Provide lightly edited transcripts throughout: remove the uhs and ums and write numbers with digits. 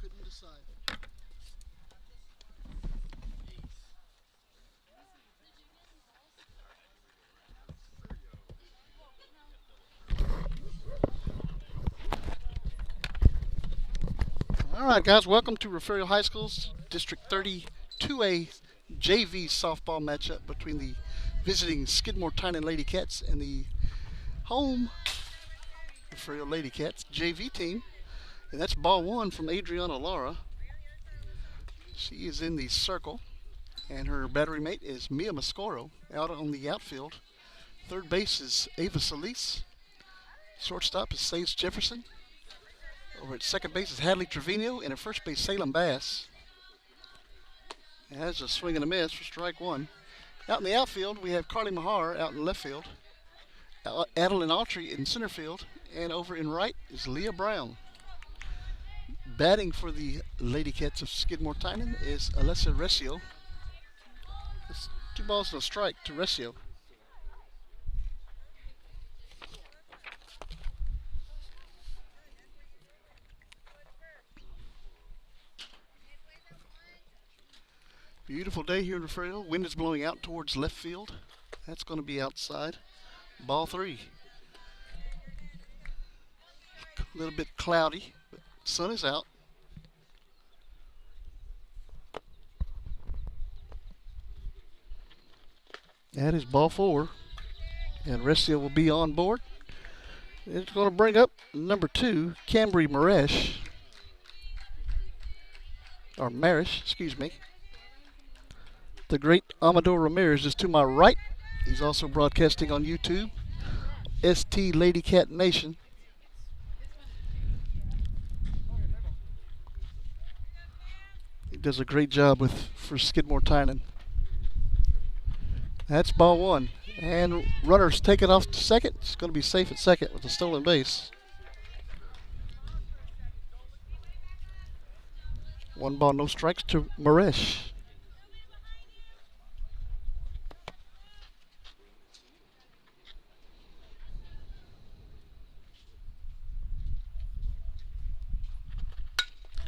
Couldn't decide. All right, guys, welcome to Refugio High School's District 32A JV softball matchup between the visiting Skidmore-Tynan Lady Cats and the home Refugio Lady Cats JV team. And that's ball one from Adriana Lara. She is in the circle, and her battery mate is Mia Mascoro out on the outfield. Third base is Ava Solis. Shortstop is Sage Jefferson. Over at second base is Hadley Trevino, and at first base, Salem Bass. It has a swing and a miss for strike one. Out in the outfield, we have Carly Mahar out in left field, Adeline Autry in center field, and over in right is Leah Brown. Batting for the Lady Cats of Skidmore-Tynan is Alessa Recio. It's 2 balls and a strike to Recio. Beautiful day here in Refugio. Wind is blowing out towards left field. That's going to be outside. Ball three. A little bit cloudy, but sun is out. That is ball four. And Recio will be on board. It's going to bring up number 2, Cambry Marish. Or Marish, excuse me. The great Amador Ramirez is to my right. He's also broadcasting on YouTube. ST Lady Cat Nation. He does a great job for Skidmore-Tynan. That's ball one. And runners take it off to second. It's going to be safe at second with a stolen base. 1 ball, no strikes to Marish.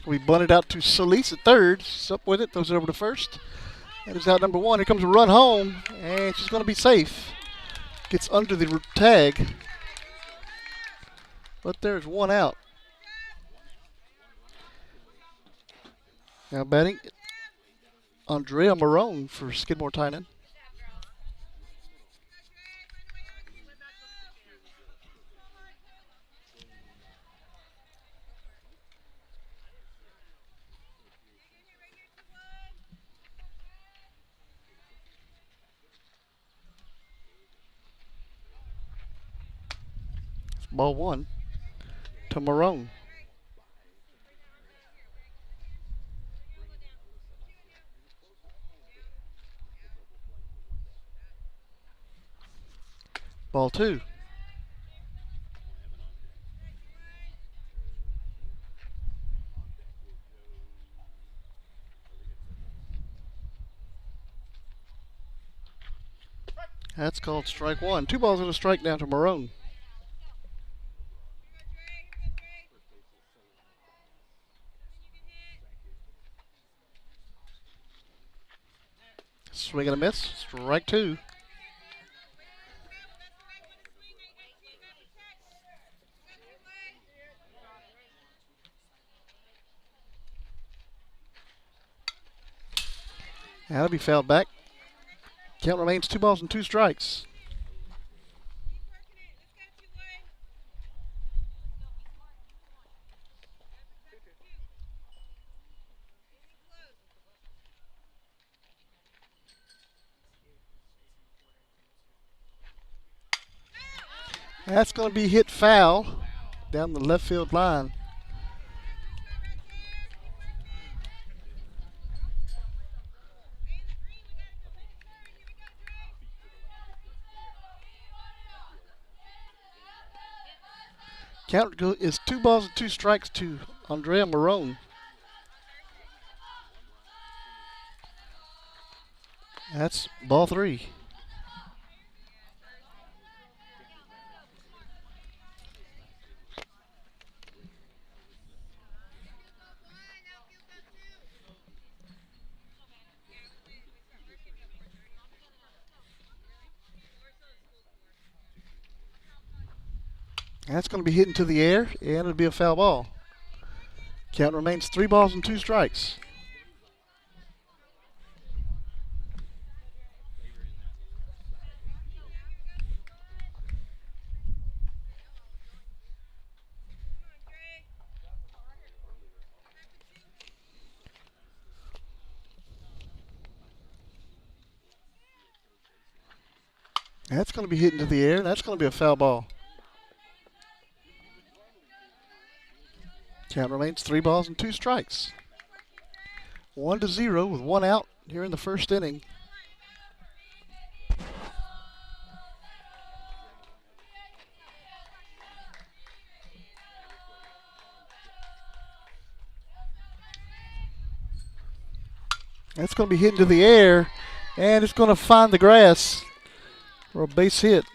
We bunted out to Solis at third. She's up with it, throws it over to first. That is out number 1. Here comes a run home, and she's going to be safe. Gets under the tag. But there's 1 out. Now batting, Andrea Marone for Skidmore-Tynan. Ball 1 to Marone. Ball 2. That's called strike 1. 2 balls and a strike down to Marone. Swing and a miss. Strike two. That'll be fouled back. Count remains 2 balls and 2 strikes. That's going to be hit foul down the left field line. Count is 2 balls and 2 strikes to Andrea Marone. That's ball 3. That's going to be hit into the air, and it'll be a foul ball. Count remains 3 balls and 2 strikes. That's going to be hit into the air. That's going to be a foul ball. Count remains 3 balls and 2 strikes. 1-0 with 1 out here in the first inning. That's going to be hit into the air, and it's going to find the grass for a base hit.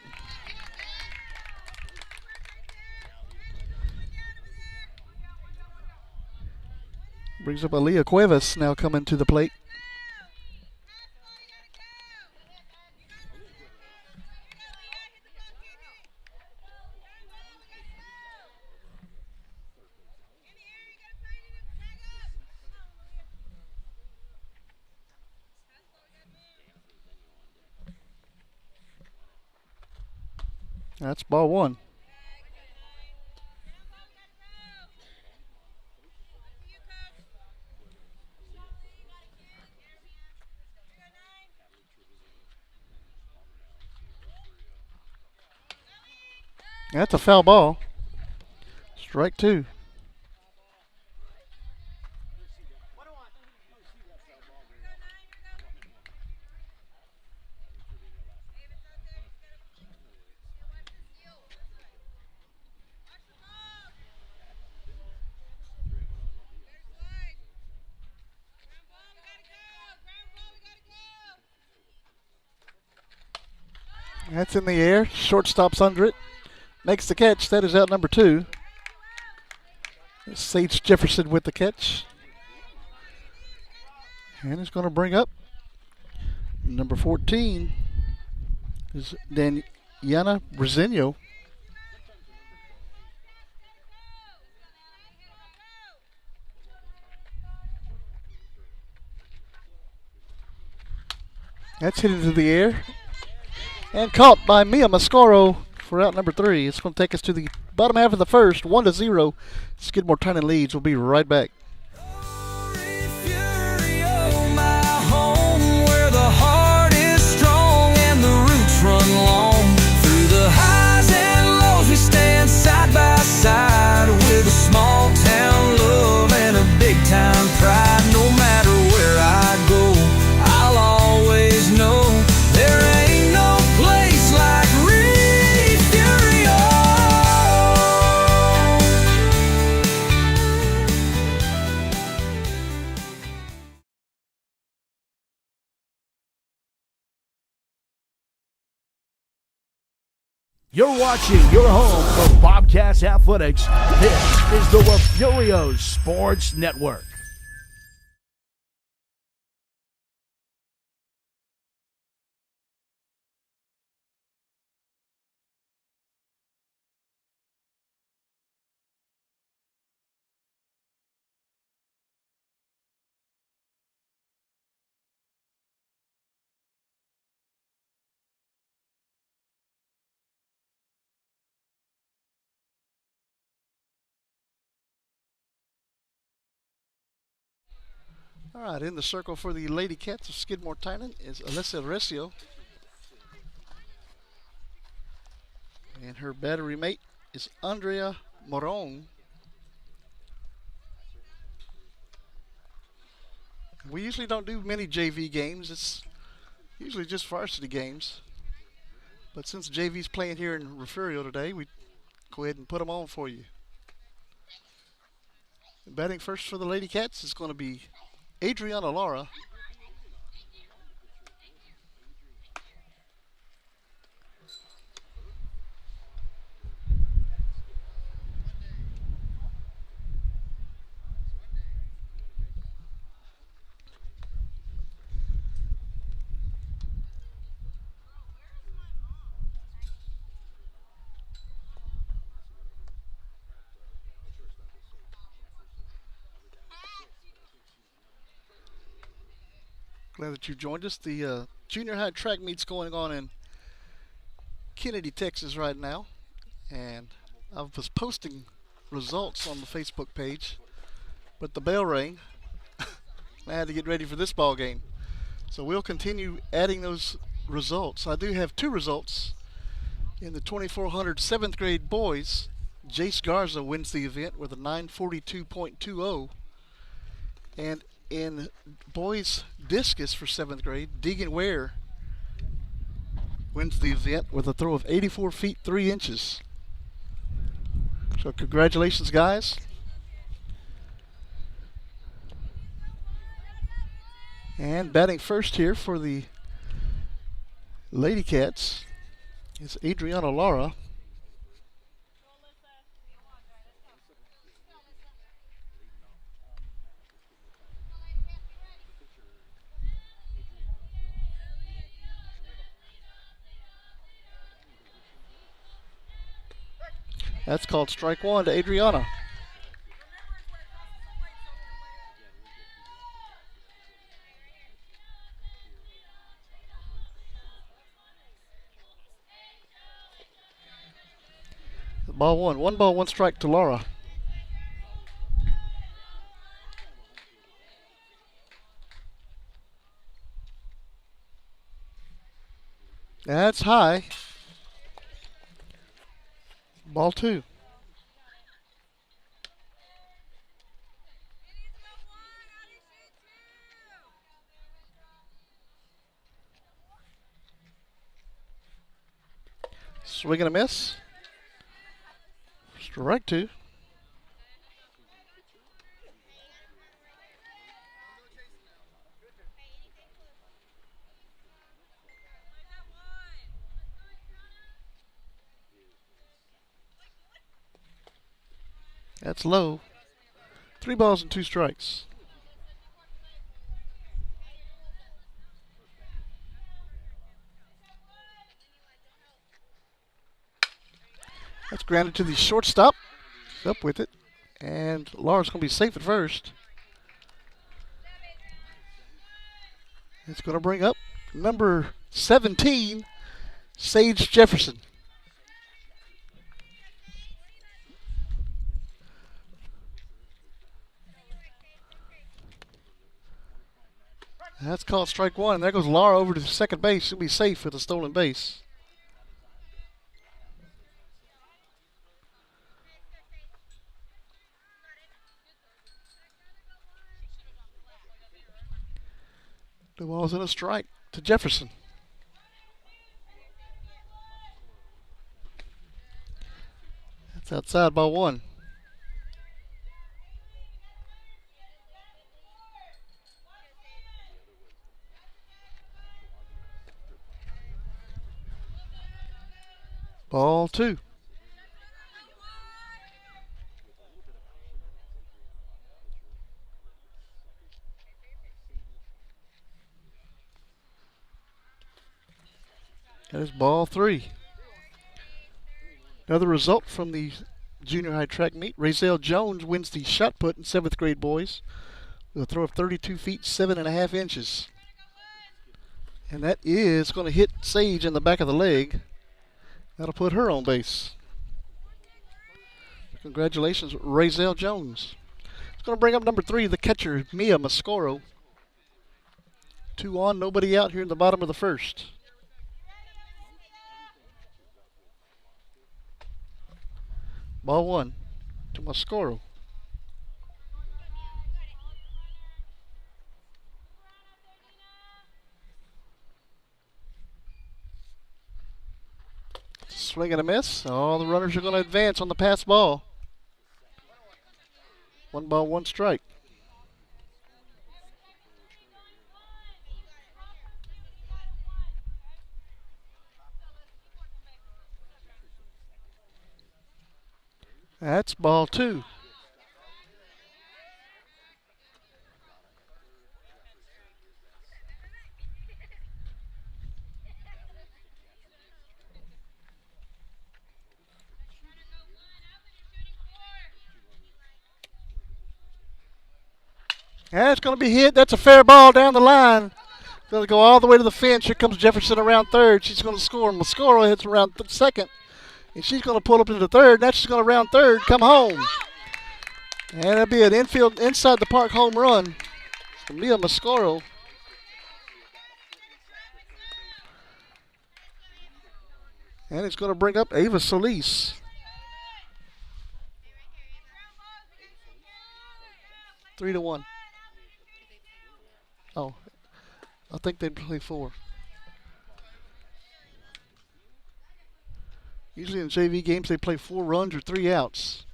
Brings up Aaliyah Cuevas now coming to the plate. That's ball 1. That's a foul ball. Strike 2. That's in the air. Shortstop's under it. Makes the catch. That is out number 2. Sage Jefferson with the catch. And it's going to bring up number 14 is Daniana Brezinho. That's hit into the air and caught by Mia Mascaro for out number 3. It's going to take us to the bottom half of the first. 1-0. Skidmore-Tynan leads. We'll be right back. Refugio, my home, where the heart is strong and the roots run long. Through the highs and lows, we stand side by side with a small town love and a big time pride. No matter where I go, I'll always know there ain't no place like Refugio. You're watching your home for Bobcats Athletics. This is the Refugio Sports Network. All right, in the circle for the Lady Cats of Skidmore-Tynan is Alyssa Recio. And her battery mate is Andrea Moron. We usually don't do many JV games. It's usually just varsity games. But since JV's playing here in Refugio today, we go ahead and put them on for you. Batting first for the Lady Cats is going to be Adriana Lara. Glad that you joined us. The junior high track meet's going on in Kennedy, Texas right now. And I was posting results on the Facebook page, but the bell rang. I had to get ready for this ball game. So we'll continue adding those results. I do have two results. In the 2400 7th grade boys, Jace Garza wins the event with a 942.20. And in boys discus for 7th grade, Deegan Ware wins the event with a throw of 84 feet 3 inches. So congratulations, guys. And batting first here for the Lady Cats is Adriana Lara. That's called strike one to Adriana. Ball one. 1 ball, 1 strike to Laura. That's high. Ball 2. Swing and a miss. Strike 2. That's low. 3 balls and 2 strikes. That's grounded to the shortstop. He's up with it. And Laura's going to be safe at first. It's going to bring up number 17, Sage Jefferson. That's called strike 1. And there goes Laura over to second base. She'll be safe with a stolen base. The ball's in a strike to Jefferson. That's outside, ball 1. Ball 2. That is ball 3. Another result from the junior high track meet. Razelle Jones wins the shot put in 7th grade boys with a throw of 32 feet 7.5 inches. And that is going to hit Sage in the back of the leg. That'll put her on base. Congratulations, Razelle Jones. It's going to bring up number 3, the catcher, Mia Mascoro. 2 on, nobody out here in the bottom of the first. Ball 1 to Mascoro. Swing and a miss. All the runners are going to advance on the pass ball. 1 ball, 1 strike. That's ball 2. That's going to be hit. That's a fair ball down the line. Going to go all the way to the fence. Here comes Jefferson around third. She's going to score. Mascoro hits around second. And she's going to pull up into the third. Now she's going to round third, come home. And that'll be an infield, inside the park home run from Mia Mascoro. And it's going to bring up Ava Solis. 3-1. Oh, I think they'd play 4. Usually in JV games they play 4 runs or 3 outs.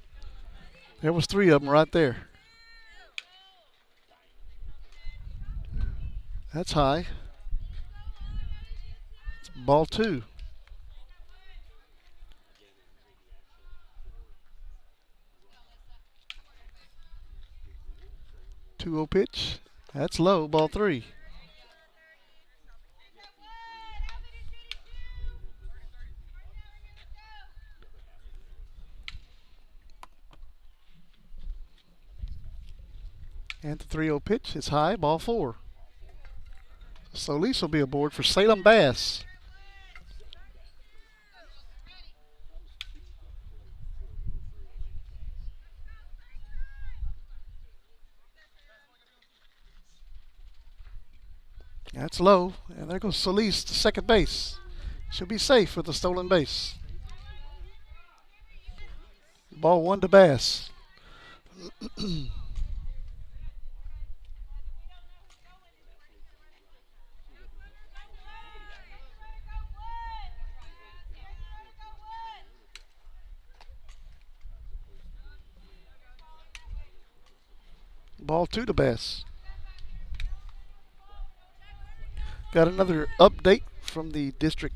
There was 3 of them right there. That's high. It's ball 2. 2-0 pitch. That's low, ball 3. And the 3-0 pitch is high, ball 4. Solis will be aboard for Salem Bass. That's low, and there goes Solis to second base. She'll be safe with the stolen base. Ball 1 to Bass. Ball 2 to Bass. Got another update from the district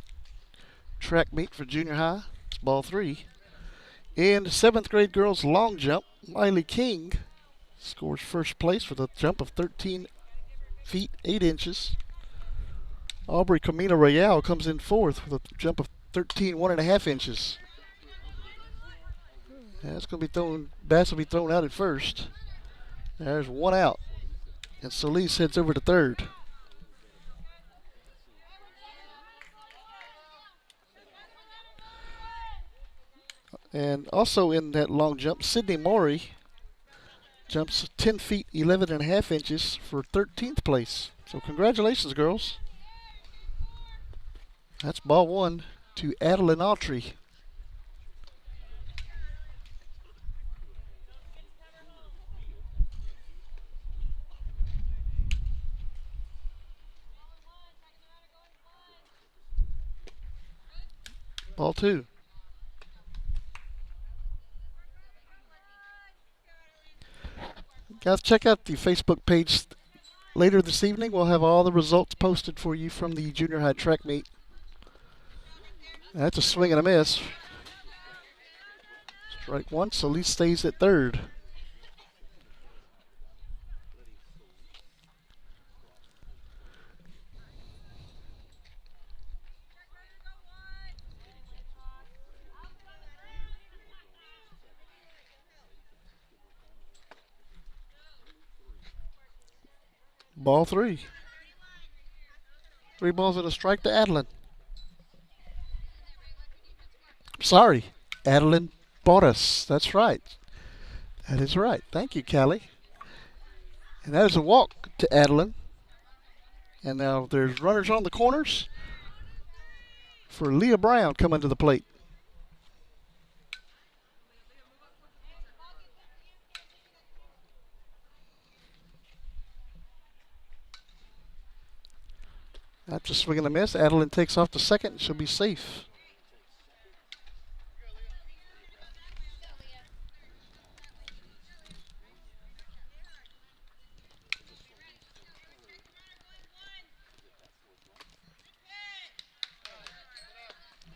track meet for junior high. It's ball 3. In 7th grade girls long jump, Miley King scores first place with a jump of 13 feet 8 inches. Aubrey Camino Royale comes in 4th with a jump of 13 1.5 inches. That's going to be thrown. Bass will be thrown out at first. There's 1 out, and Solis heads over to third. And also in that long jump, Sydney Morey jumps 10 feet 11.5 inches for 13th place. So congratulations, girls. That's ball 1 to Adeline Autry. Ball 2. Guys, check out the Facebook page later this evening. We'll have all the results posted for you from the junior high track meet. That's a swing and a miss. Strike 1, Solis stays at third. Ball 3. 3 balls and a strike to Adeline. Sorry, Adeline Boris. That's right. That is right. Thank you, Callie. And that is a walk to Adeline. And now there's runners on the corners for Leah Brown coming to the plate. That's a swing and a miss. Adeline takes off to second. She'll be safe.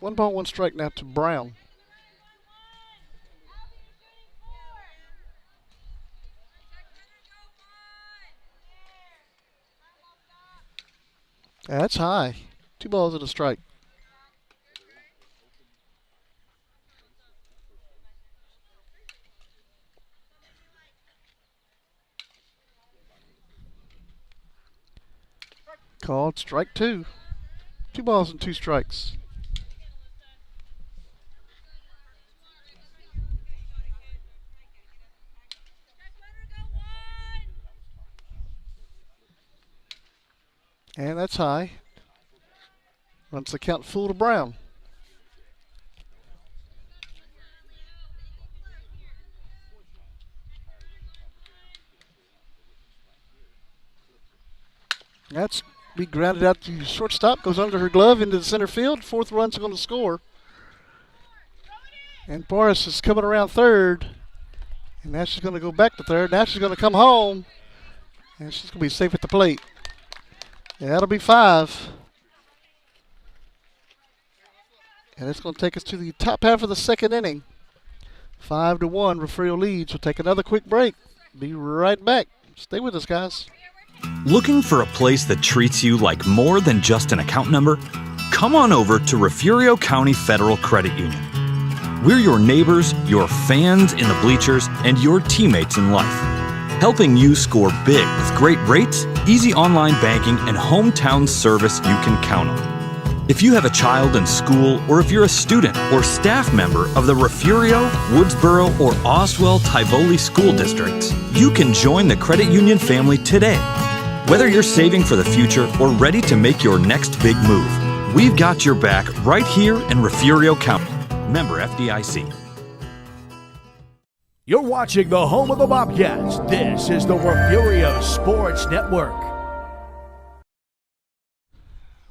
One ball, one strike now to Brown. That's high. 2 balls and a strike. Called strike 2. 2 balls and 2 strikes. And that's high. Runs the count full to Brown. That's be grounded out to shortstop. Goes under her glove into the center field. 4th run's going to score. And Boris is coming around third. And now she's going to go back to third. Now she's going to come home. And she's going to be safe at the plate. Yeah, that'll be 5. And it's going to take us to the top half of the 2nd inning. 5-1, Refugio leads. We'll take another quick break. Be right back. Stay with us, guys. Looking for a place that treats you like more than just an account number? Come on over to Refugio County Federal Credit Union. We're your neighbors, your fans in the bleachers, and your teammates in life. Helping you score big with great rates, easy online banking, and hometown service you can count on. If you have a child in school, or if you're a student or staff member of the Refugio, Woodsboro, or Oswell-Tivoli school districts, you can join the credit union family today. Whether you're saving for the future or ready to make your next big move, we've got your back right here in Refugio County. Member FDIC. You're watching the home of the Bobcats. This is the Refugio Sports Network.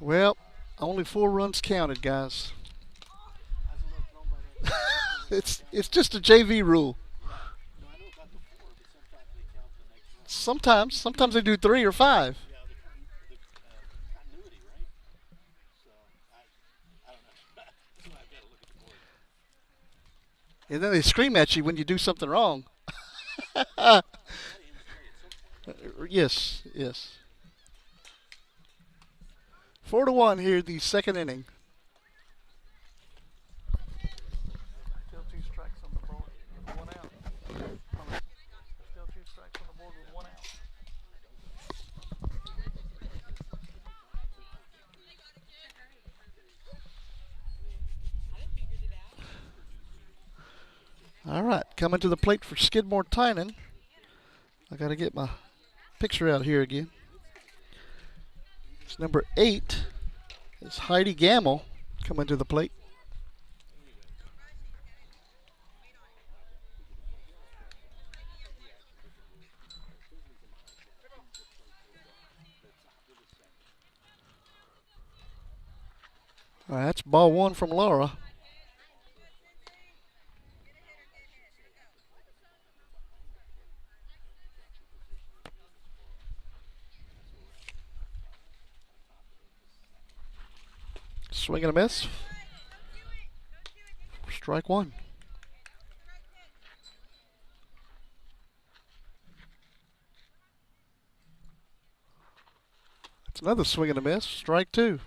Well, only 4 runs counted, guys. It's just a JV rule. Sometimes they do 3 or 5. And then they scream at you when you do something wrong. Yes. 4-1 here, the 2nd inning. Still 2 strikes on the board with 1 out. Still 2 strikes on the board with 1 out. All right, coming to the plate for Skidmore-Tynan. I got to get my picture out here again. It's number 8 is Heidi Gamble coming to the plate. All right, that's ball 1 from Laura. Swing and a miss. Strike 1. That's another swing and a miss. Strike 2.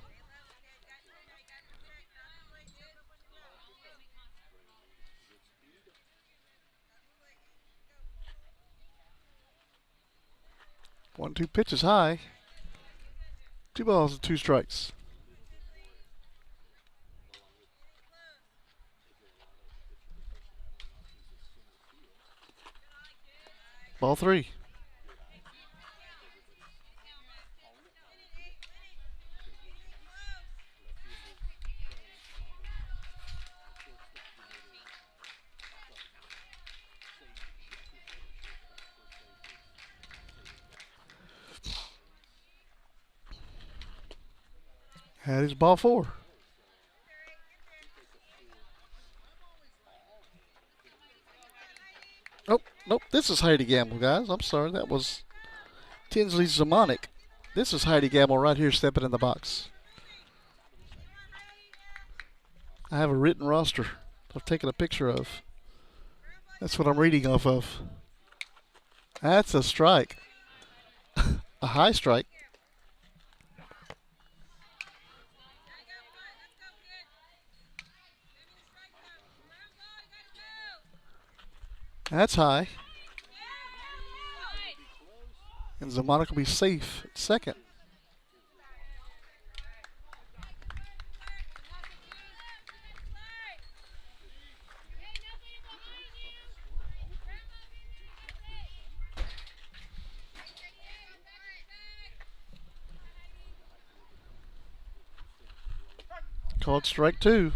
One-two pitch is high. 2 balls and 2 strikes. Ball 3. That is ball 4. Nope. This is Heidi Gamble, guys. I'm sorry. That was Tinsley Zamonic. This is Heidi Gamble right here stepping in the box. I have a written roster I've taken a picture of. That's what I'm reading off of. That's a strike. A high strike. That's high. And Zamonic will be safe at second. Called strike 2.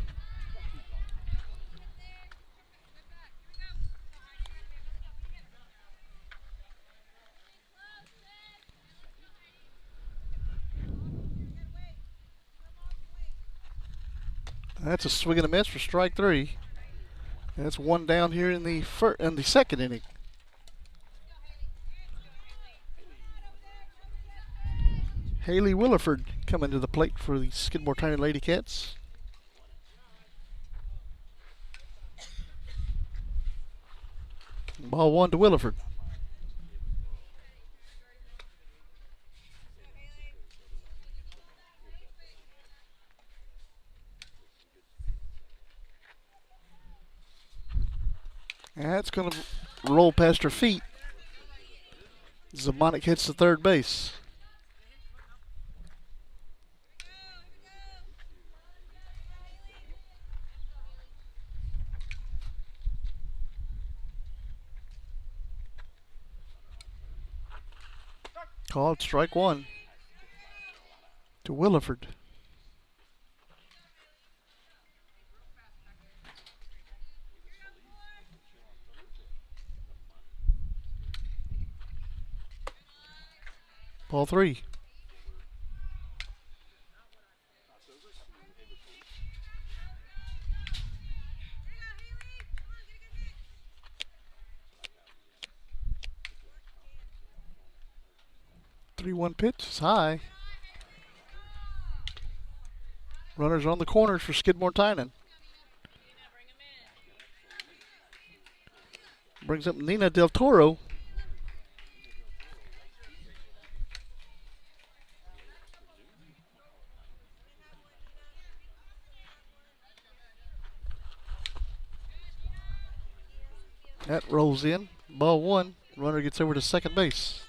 That's a swing and a miss for strike 3. And that's one down here in the second inning. Haley Williford coming to the plate for the Skidmore-Tynan Lady Cats. Ball 1 to Williford. That's going to roll past her feet. Zamonic hits the third base. Called strike 1 to Williford. Ball 3. Three-one pitch is high. Runners on the corners for Skidmore-Tynan. Brings up Nina Del Toro. That rolls in. Ball 1. Runner gets over to second base.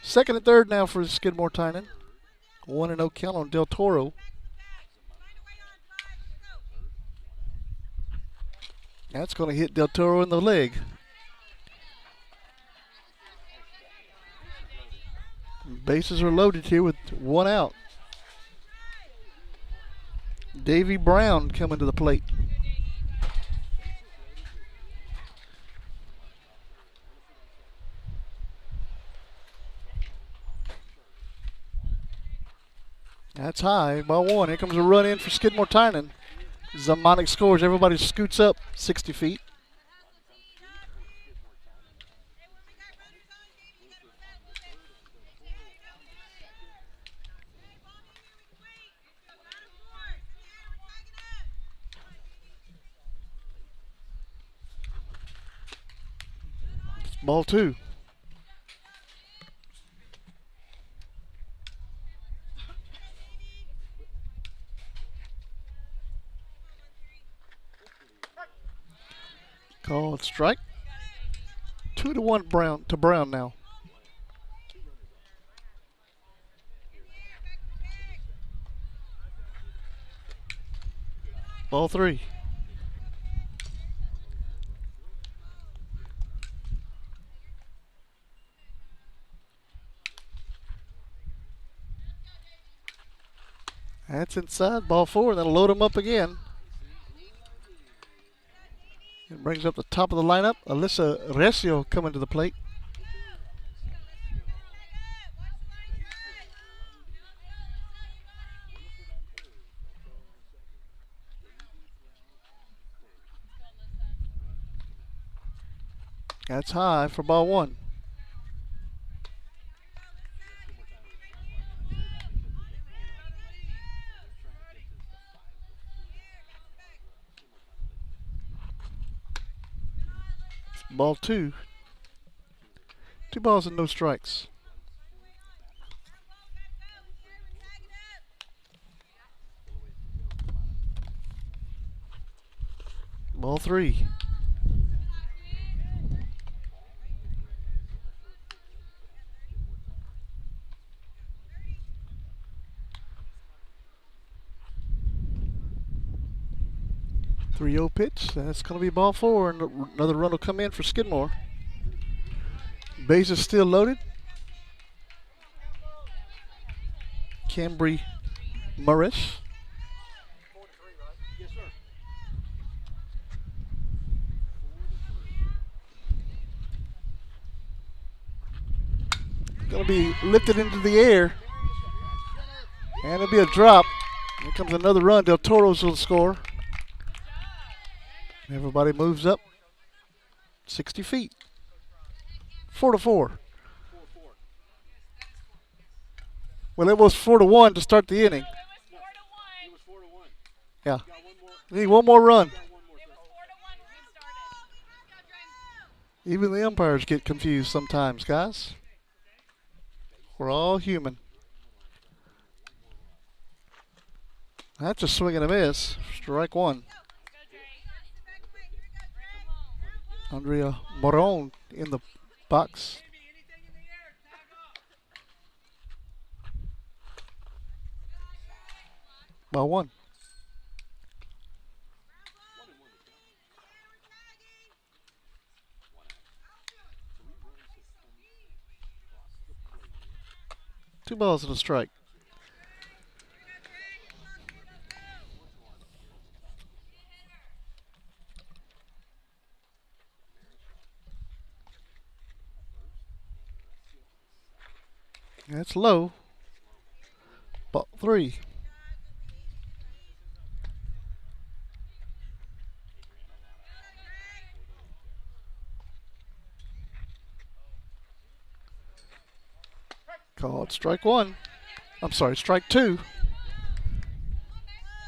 Second and third now for Skidmore-Tynan. 1-0 count on Del Toro. That's going to hit Del Toro in the leg. Bases are loaded here with one out. Davy Brown coming to the plate. That's high. Ball 1. Here comes a run in for Skidmore-Tynan. Zamonic scores. Everybody scoots up 60 feet. It's ball 2. Called strike. 2-1 Brown now. Ball 3. That's inside. Ball 4. That'll load him up again. It brings up the top of the lineup. Alyssa Recio coming to the plate. That's high for ball one. Ball two. 2 balls and no strikes. Ball three. Three 0 pitch. That's going to be ball four, and another run will come in for Skidmore. Bases still loaded. Cambry Morris. Going to be lifted into the air. And it'll be a drop. Here comes another run. Del Toro's will score. Everybody moves up 60 feet. 4-4. Well, it was 4-1 to start the inning. Yeah. Need one more run. Even the umpires get confused sometimes, guys. We're all human. That's a swing and a miss. Strike one. Andrea Moron in the box. Ball one. Two balls and a strike. That's low. Ball three. Called strike one. I'm sorry, strike two.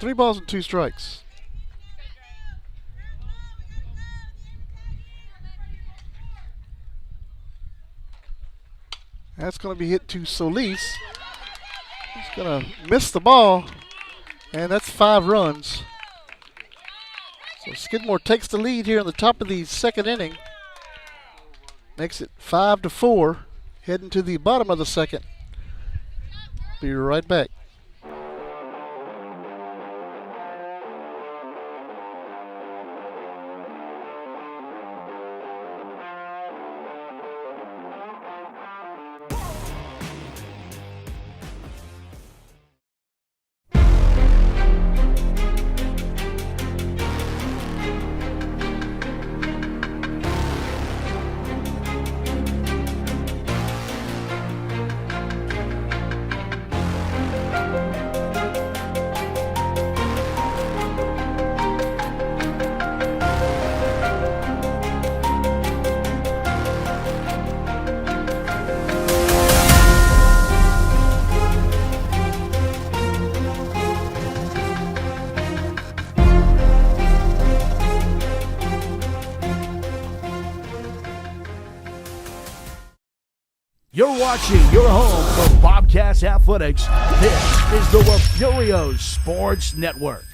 3 balls and 2 strikes. That's going to be hit to Solis. He's going to miss the ball, and that's 5 runs. So Skidmore takes the lead here in the top of the second inning. Makes it 5-4, heading to the bottom of the second. Be right back. You're watching your home for Bobcats Athletics. This is the Refugio Sports Network.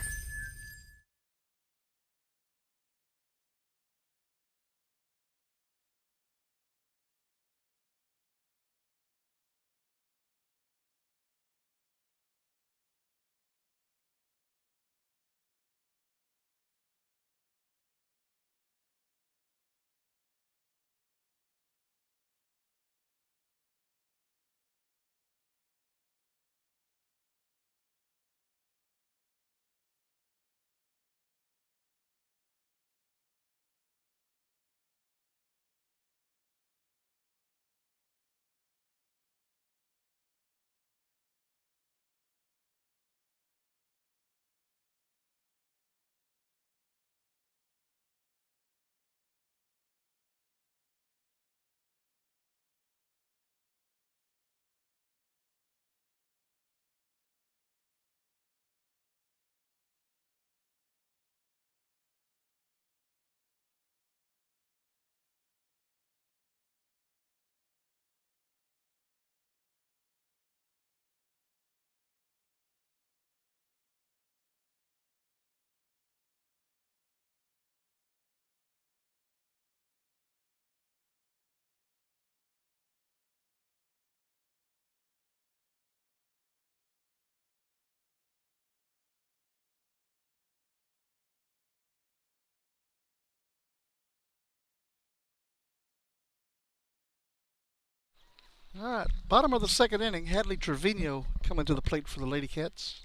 All right, bottom of the second inning, Hadley Trevino coming to the plate for the Lady Cats.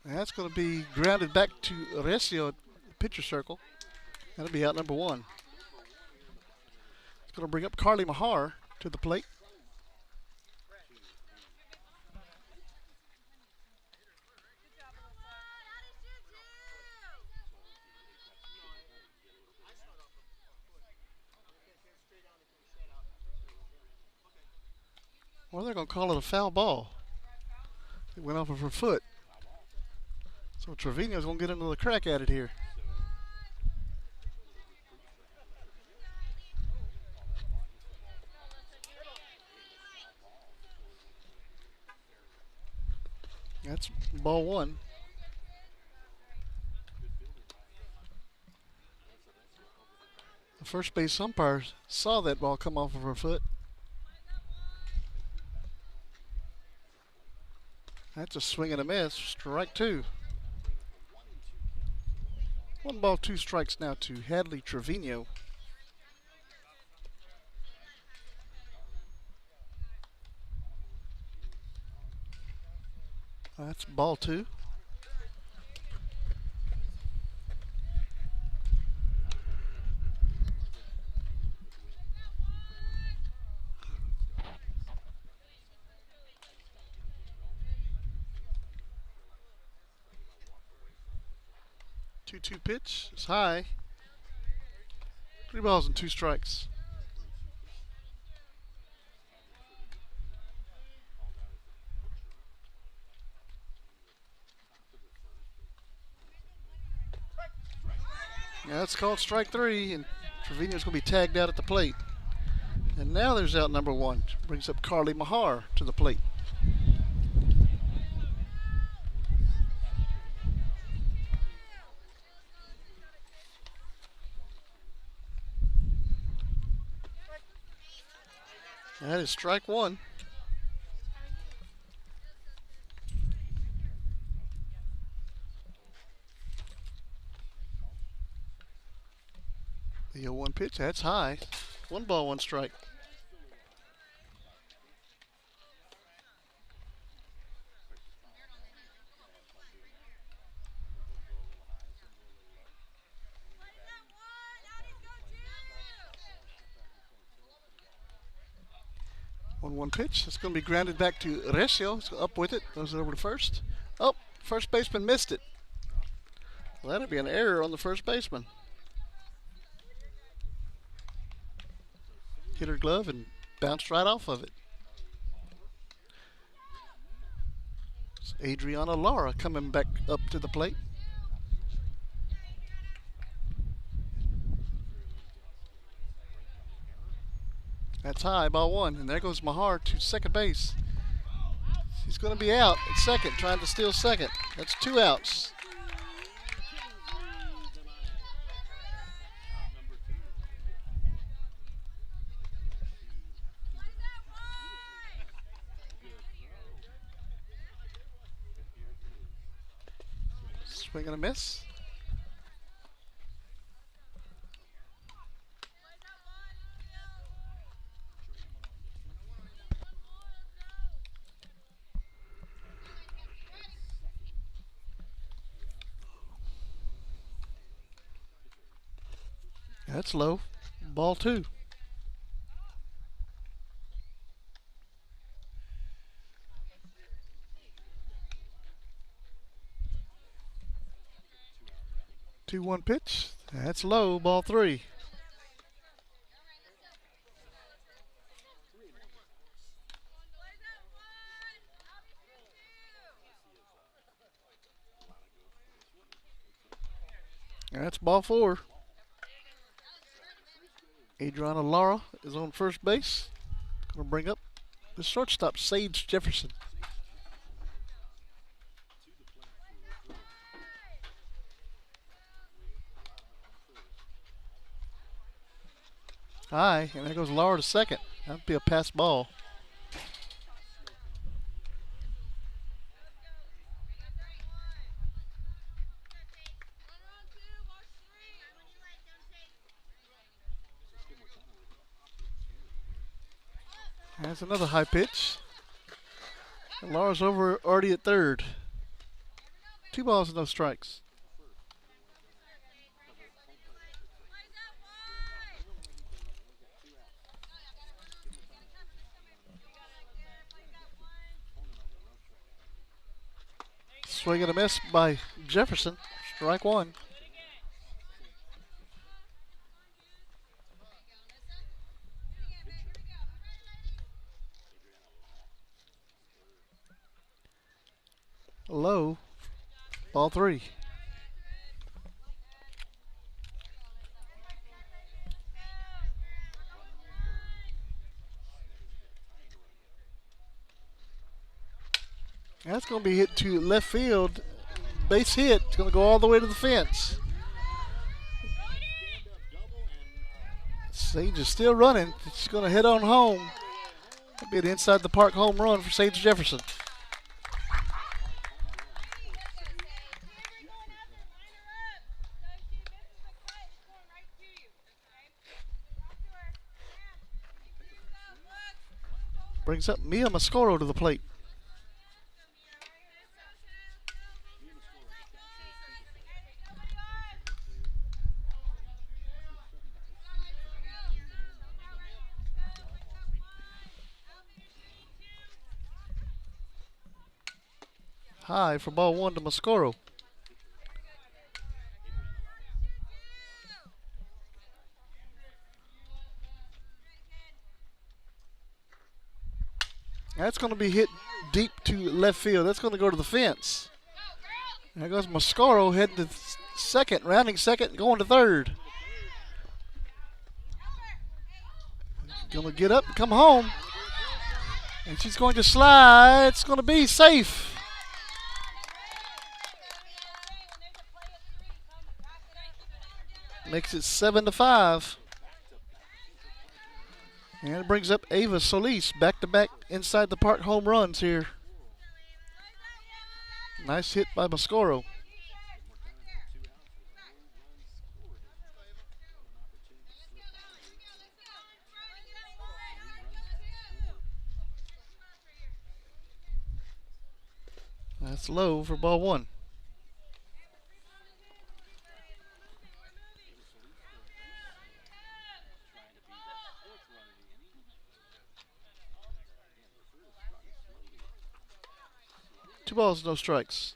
And that's going to be grounded back to Recio at pitcher circle. That'll be out number one. It's going to bring up Carly Mahar to the plate. Well, they're going to call it a foul ball. It went off of her foot. So Trevino's going to get another crack at it here. That's ball one. The first base umpire saw that ball come off of her foot. That's a swing and a miss. Strike two. 1 ball, 2 strikes now to Hadley Trevino. That's ball two. Two pitch is high. 3 balls and 2 strikes. Yeah, that's called strike 3, and Trevino's going to be tagged out at the plate. And now there's out number one. Brings up Carly Mahar to the plate. That is strike one. The 0-1 pitch, that's high. 1 ball, 1 strike. One pitch. It's going to be grounded back to Recio. It's up with it. Goes it over to first. Oh, first baseman missed it. Well, that'll be an error on the first baseman. Hit her glove and bounced right off of it. It's Adriana Lara coming back up to the plate. That's high, ball one. And there goes Mahar to second base. He's going to be out at second, trying to steal second. That's 2 outs. Swing and a miss. That's low. Ball two. Two one pitch. That's low. Ball three. That's ball four. Adriana Lara is on first base. Going to bring up the shortstop, Sage Jefferson. High, and there goes Lara to second. That'd be a pass ball. That's another high pitch. And Laura's over already at third. 2 balls and no strikes. Swing and a miss by Jefferson. Strike one. Low. Ball three. That's going to be hit to left field. Base hit. It's going to go all the way to the fence. Sage is still running. It's going to hit on home. It'll be an inside the park home run for Sage Jefferson. Brings up Mia Mascoro to the plate. High for ball one to Mascoro. That's going to be hit deep to left field. That's going to go to the fence. There goes Mascoro heading to second, rounding second, going to third. Going to get up and come home. And she's going to slide. It's going to be safe. Makes it 7-5. And it brings up Ava Solis, back-to-back inside the park home runs here. Nice hit by Mascoro. That's low for ball one. Two balls, no strikes.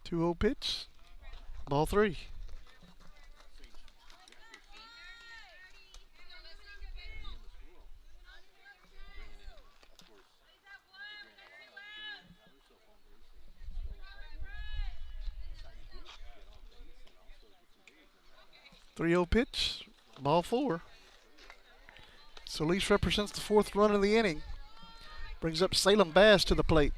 Two-0 pitch. Ball three. Three-0 pitch, ball four. Solis represents the fourth run of the inning. Brings up Salem Bass to the plate.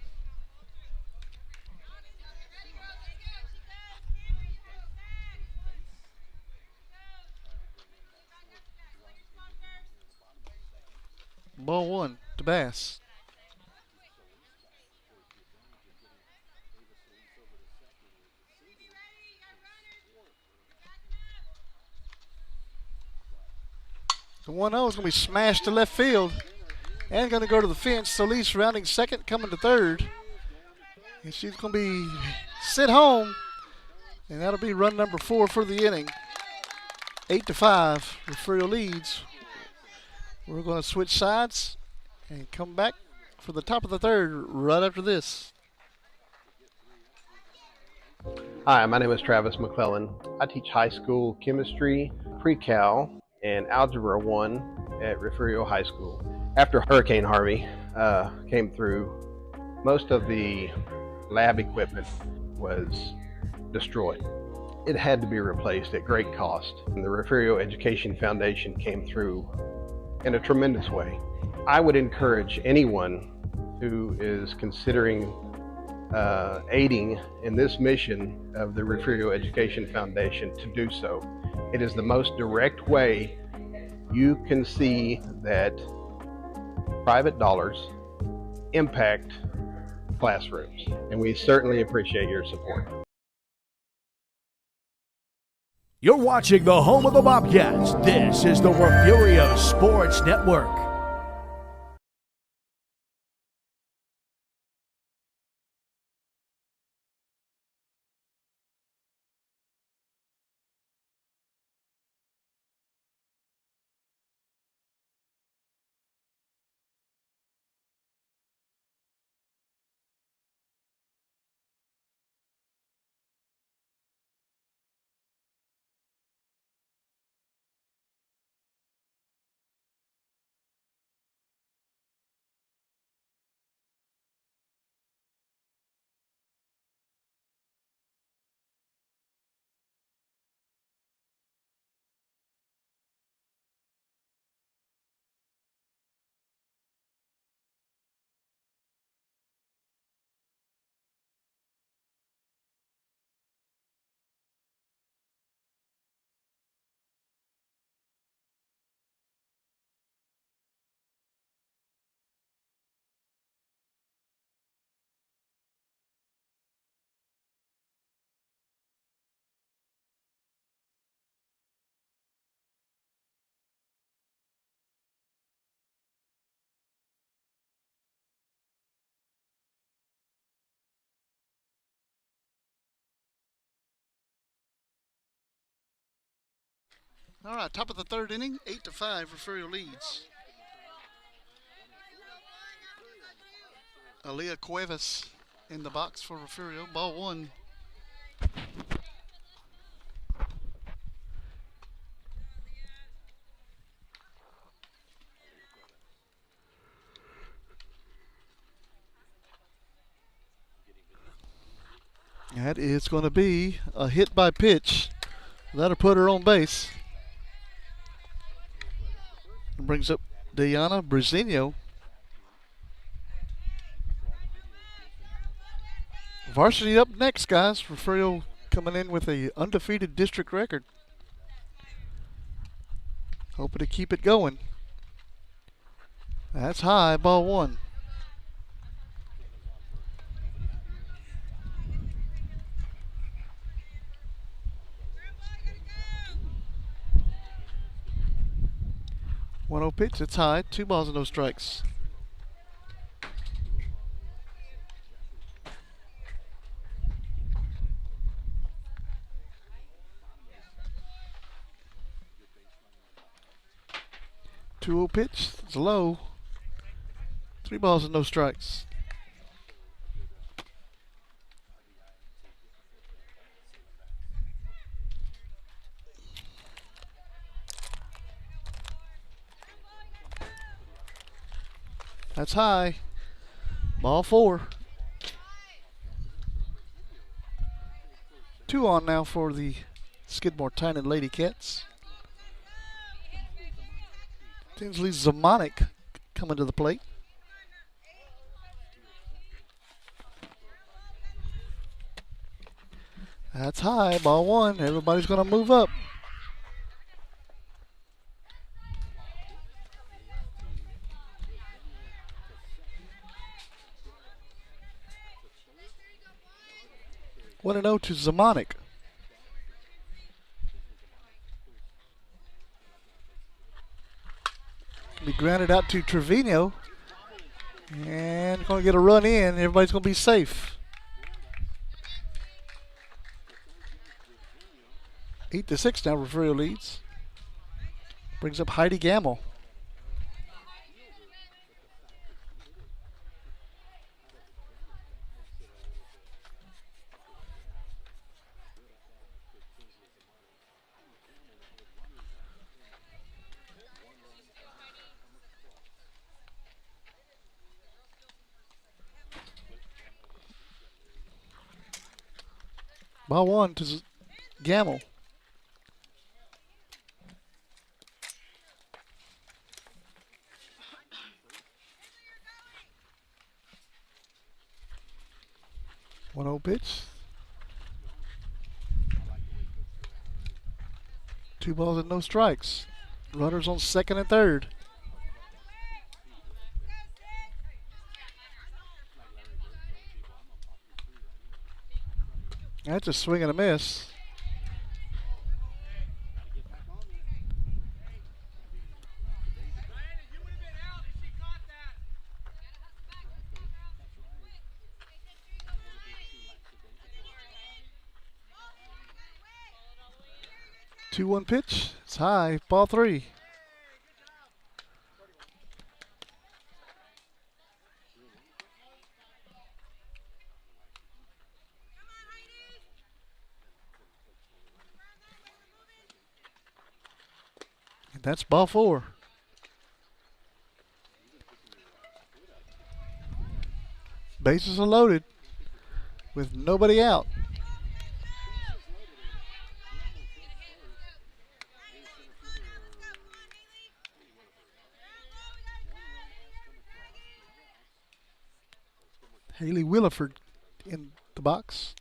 Ball one to Bass. The 1-0 is going to be smashed to left field and going to go to the fence. Solis rounding second, coming to third. And she's going to be sent home. And that'll be run number 4 for the inning. 8-5. Refugio leads. We're going to switch sides and come back for the top of the third right after this. Hi, my name is Travis McClellan. I teach high school chemistry, pre-cal, and Algebra 1 at Refugio High School. After Hurricane Harvey came through, most of the lab equipment was destroyed. It had to be replaced at great cost. And the Refugio Education Foundation came through in a tremendous way. I would encourage anyone who is considering aiding in this mission of the Refugio Education Foundation to do so. It is the most direct way you can see that private dollars impact classrooms, and we certainly appreciate your support. You're watching the home of the Bobcats. This is the Refugio Sports Network. All right, top of the third inning, 8-5, Refugio leads. Aaliyah Cuevas in the box for Refugio. Ball one. That is going to be a hit by pitch. That'll put her on base. Brings up Diana Brazino. Varsity up next, guys. Refugio coming in with a undefeated district record. Hoping to keep it going. That's high, ball one. One-0 pitch, it's high. 2 balls and no strikes. Two-0 pitch, it's low. 3 balls and no strikes. That's high. Ball 4. 2 on now for the Skidmore-Tynan Lady Cats. Tinsley Zamonic coming to the plate. That's high, ball 1. Everybody's going to move up. What an 0 to Zamonic. Be grounded out to Trevino. And going to get a run in. Everybody's going to be safe. 8-6 now, Refugio leads. Brings up Heidi Gamble. Ball 1 to Gamble. One 0 pitch. 2 balls and no strikes. Runners on second and third. That's a swing and a miss. 2-1 pitch. It's high. Ball 3. And that's ball 4. Bases are loaded with nobody out. Haley Williford in the box.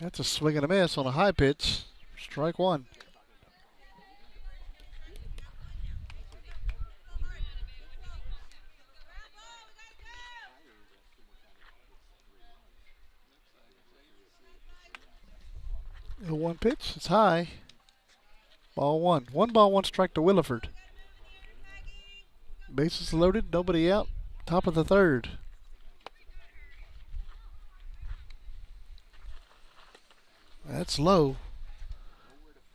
That's a swing and a miss on a high pitch. Strike 1. The 1 pitch. It's high. Ball 1. 1 ball, 1 strike to Williford. Bases loaded. Nobody out. Top of the 3rd. That's low.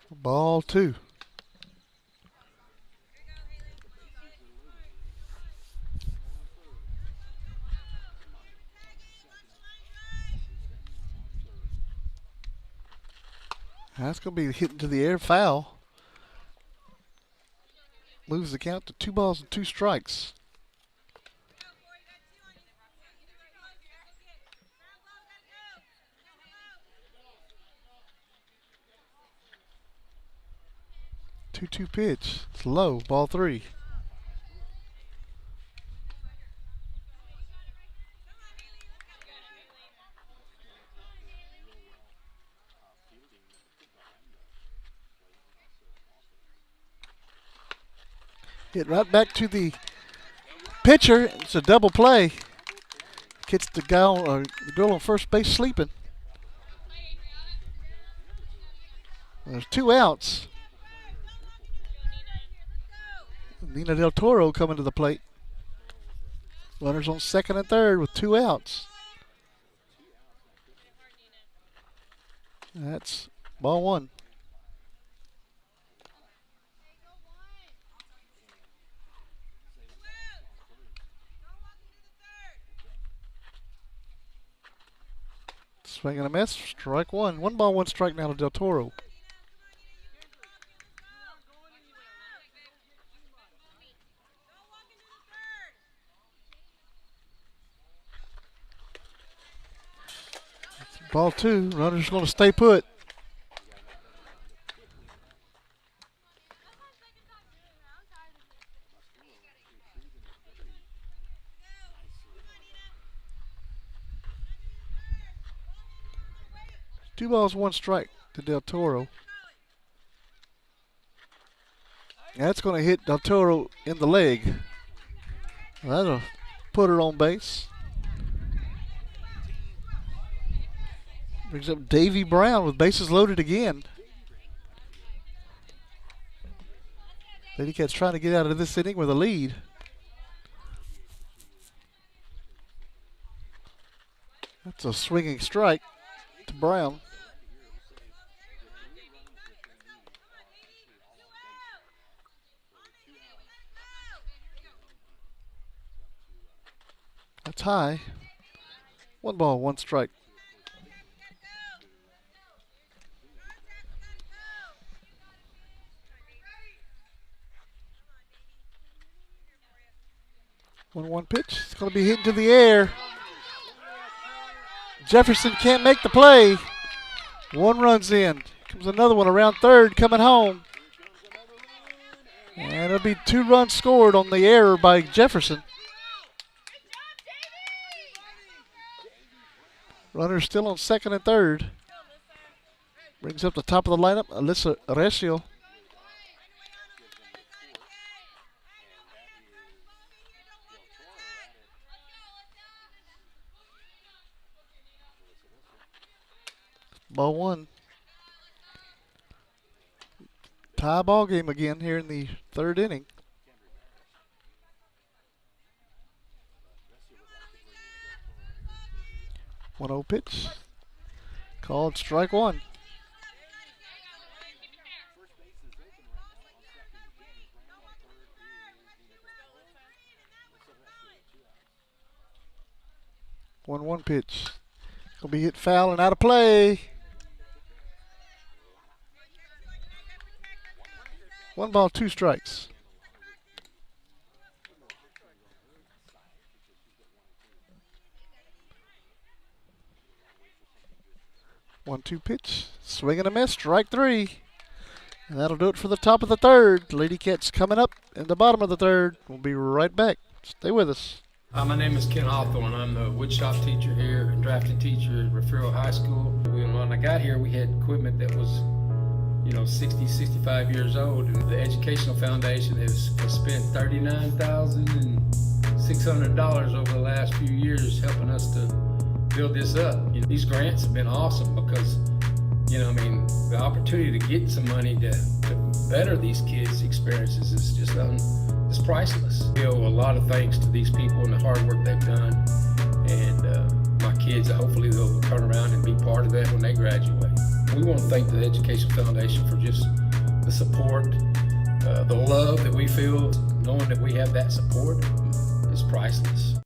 Ball 2. That's going to be hit into the air, foul. Moves the count to 2 balls and 2 strikes. Two pitch. It's low. Ball 3. Hit right back to the pitcher. It's a double play. Gets the the girl on first base sleeping. There's 2 outs. Nina Del Toro coming to the plate. Runners on 2nd and 3rd with 2 outs. That's ball 1. Swing and a miss. Strike 1. 1 ball, 1 strike now to Del Toro. Ball 2. Runner's going to stay put. Two balls, 1 strike to Del Toro. That's going to hit Del Toro in the leg. That'll put her on base. Brings up Davy Brown with bases loaded again. Lady Cats trying to get out of this inning with a lead. That's a swinging strike to Brown. That's high. 1 ball, 1 strike. One pitch. It's going to be hit into the air. Jefferson can't make the play. 1 run's in. Comes another one around 3rd coming home. And it'll be 2 runs scored on the error by Jefferson. Runner still on 2nd and 3rd. Brings up the top of the lineup, Alyssa Recio. Ball 1. Tie ball game again here in the 3rd inning. 1-0 pitch. Called strike 1. 1-1 pitch. Gonna be hit foul and out of play. 1 ball, 2 strikes. 1-2 pitch. Swing and a miss. Strike 3. And that'll do it for the top of the third. Lady Cats coming up in the bottom of the third. We'll be right back. Stay with us. My name is Ken Hawthorne. I'm the woodshop teacher here and drafting teacher at Refugio High School. When I got here, we had equipment that was, 60, 65 years old. And the Educational Foundation has spent $39,600 over the last few years helping us to build this up. These grants have been awesome because, the opportunity to get some money to better these kids' experiences is just it's priceless. I owe a lot of thanks to these people and the hard work they've done. And my kids, hopefully they'll turn around and be part of that when they graduate. We want to thank the Education Foundation for just the support, the love that we feel, knowing that we have that support is priceless.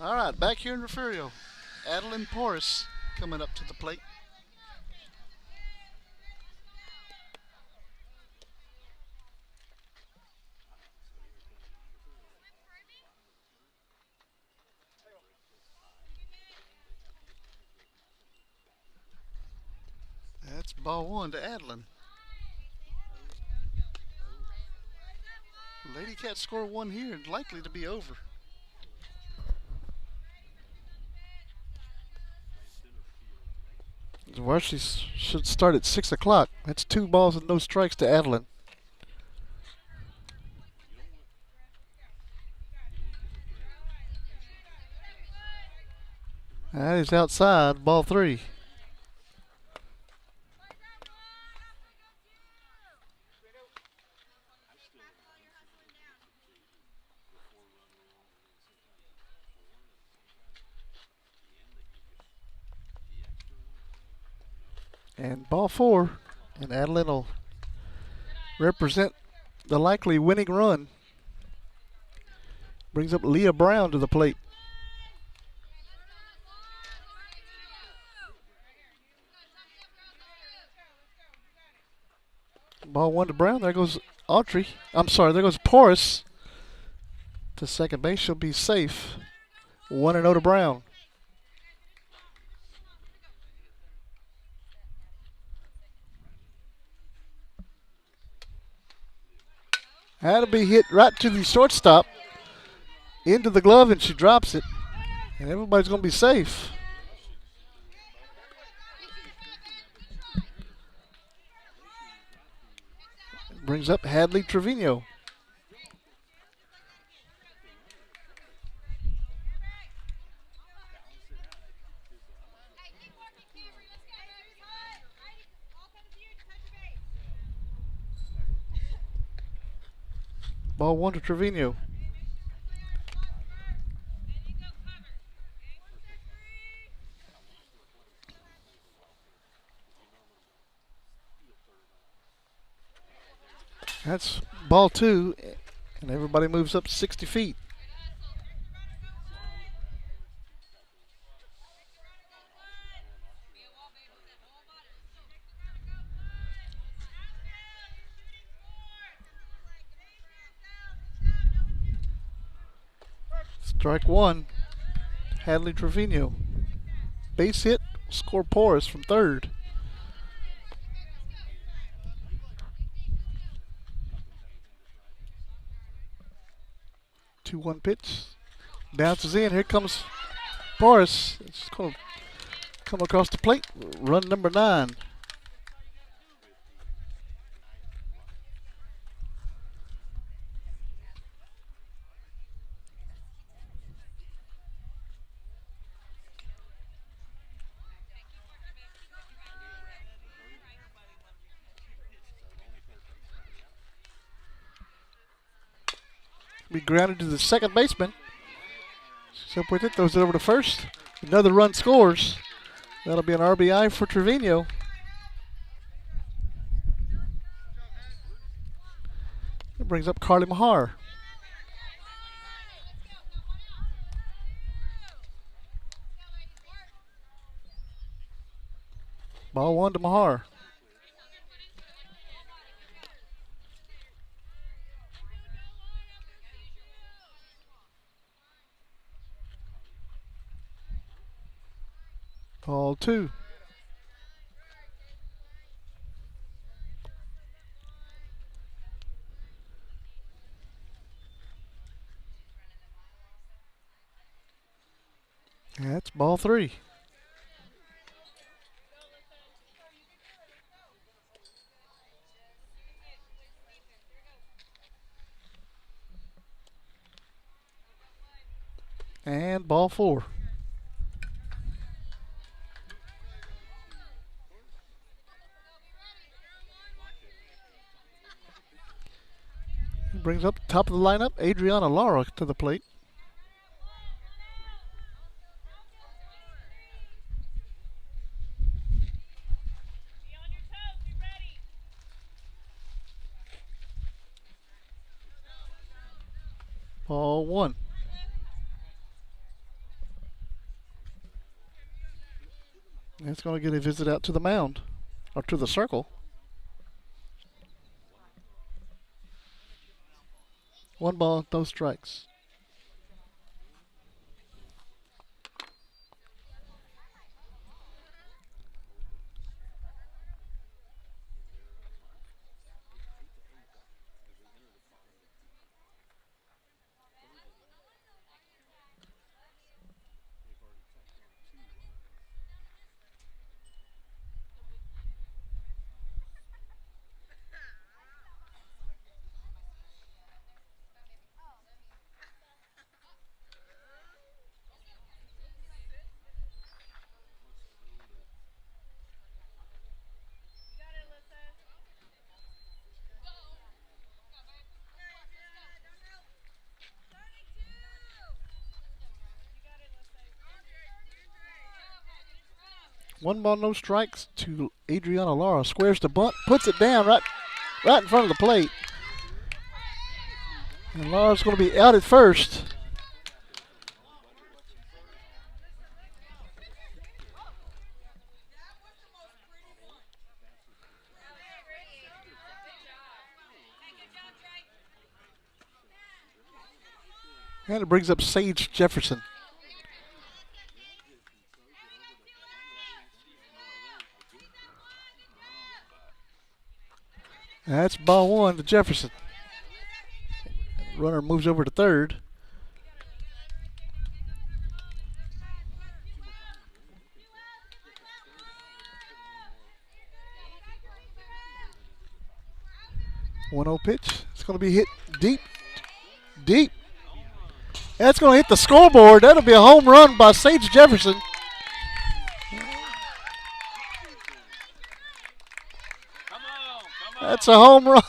All right, back here in Refugio, Adeline Porras coming up to the plate. That's ball 1 to Adeline. Lady Cats score 1 here and likely to be over. Varsity should start at 6 o'clock. That's 2 balls and no strikes to Adeline. That is outside, ball 3. And ball 4, and Adeline will represent the likely winning run. Brings up Leah Brown to the plate. Ball 1 to Brown. There goes Autry. I'm sorry, there goes Porras to second base. She'll be safe. 1-0 to Brown. That'll be hit right to the shortstop, into the glove, and she drops it. And everybody's going to be safe. Brings up Hadley Trevino. Ball 1 to Trevino. That's ball 2, and everybody moves up 60 feet. Strike 1, Hadley Trevino. Base hit, score Porras from third. Two one pitch, bounces in. Here comes Porras. It's going to come across the plate. Run number 9. Be grounded to the second baseman. So with it, throws it over to first. Another run scores. That'll be an RBI for Trevino. It brings up Carly Mahar. Ball 1 to Mahar. Ball 2. That's ball 3. And ball 4. Brings up top of the lineup, Adriana Lara to the plate. Ball 1. It's going to get a visit out to the mound, or to the circle. 1 ball, no strikes. One ball, no strikes to Adriana Lara. Squares the bunt, puts it down right in front of the plate. And Lara's going to be out at first. And it brings up Sage Jefferson. That's ball 1 to Jefferson. Runner moves over to third. One 0 pitch. It's going to be hit deep. Deep. That's going to hit the scoreboard. That'll be a home run by Sage Jefferson. That's a home run.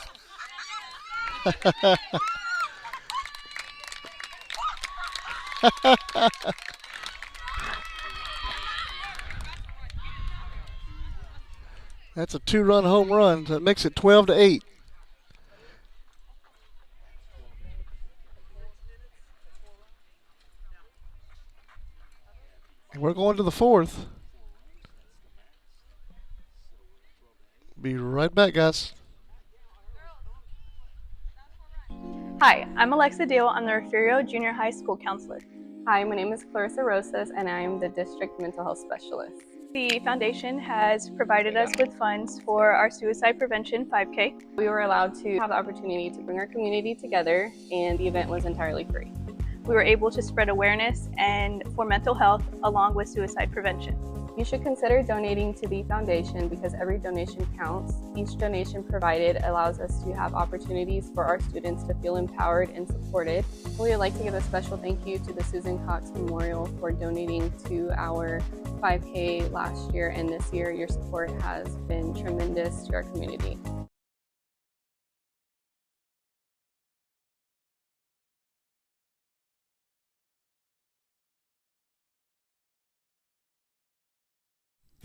That's a 2-run home run. That makes it 12-8. And we're going to the fourth. Be right back, guys. Hi, I'm Alexa Dale. I'm the Refugio Junior High School Counselor. Hi, my name is Clarissa Rosas, and I'm the District Mental Health Specialist. The foundation has provided us with funds for our suicide prevention 5K. We were allowed to have the opportunity to bring our community together, and the event was entirely free. We were able to spread awareness and for mental health along with suicide prevention. You should consider donating to the foundation because every donation counts. Each donation provided allows us to have opportunities for our students to feel empowered and supported. We would like to give a special thank you to the Susan Cox Memorial for donating to our 5K last year and this year. Your support has been tremendous to our community.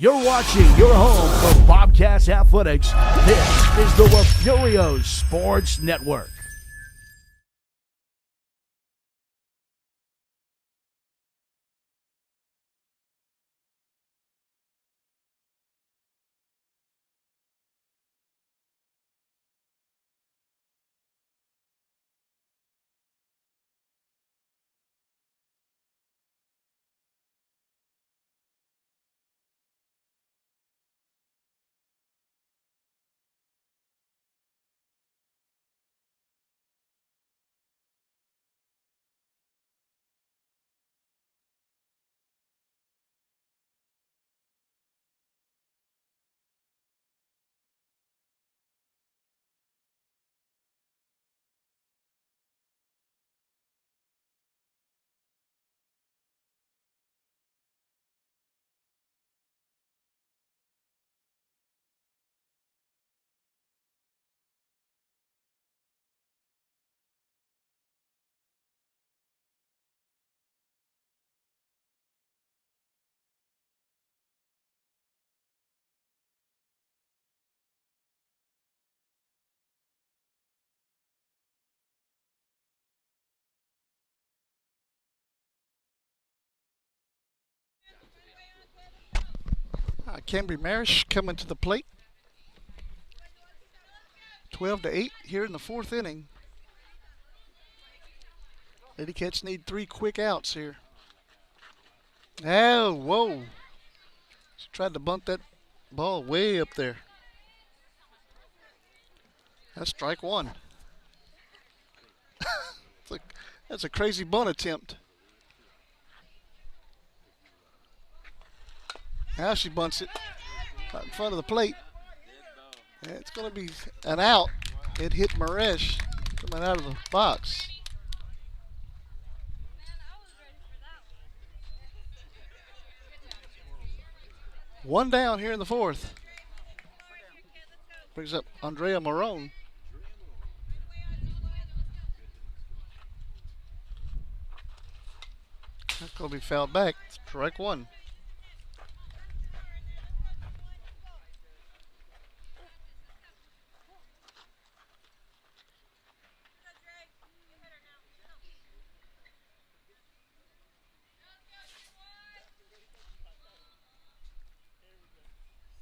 You're watching your home for Bobcats Athletics. This is the Refugio Sports Network. Cambry Marish coming to the plate. 12-8 here in the fourth inning. Lady Cats need 3 quick outs here. Oh, whoa. She tried to bunt that ball way up there. That's strike one. That's a crazy bunt attempt. Now she bunts it right in front of the plate. And it's going to be an out. It hit Maresh coming out of the box. One down here in the fourth. Brings up Andrea Marone. That's going to be fouled back. Strike one.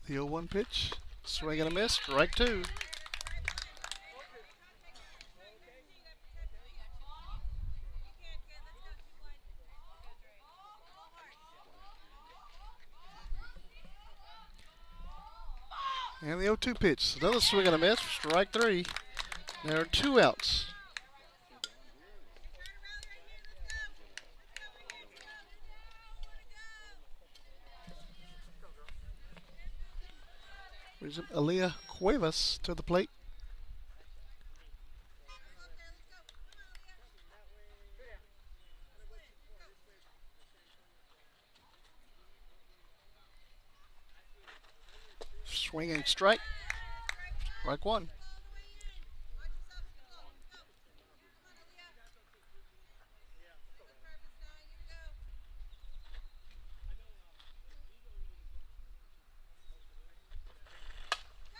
The 0-1 pitch. Swing and a miss. Strike two. And the 0-2 pitch. Another swing and a miss. Strike three. There are 2 outs. Brings up Aaliyah Cuevas to the plate. Swinging strike. Strike one.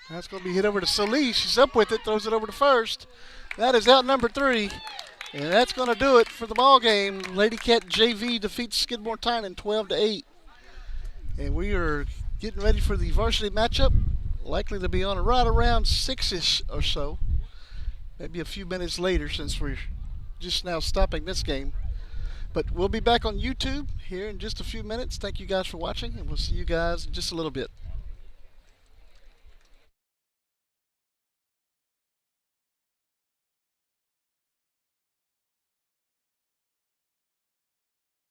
That's going to be hit over to Solis. She's up with it, throws it over to first. That is out number 3. And that's going to do it for the ball game. Lady Cat JV defeats Skidmore-Tynan 12-8. And we are getting ready for the varsity matchup. Likely to be on right around 6-ish or so. Maybe a few minutes later since we're just now stopping this game. But we'll be back on YouTube here in just a few minutes. Thank you guys for watching, and we'll see you guys in just a little bit.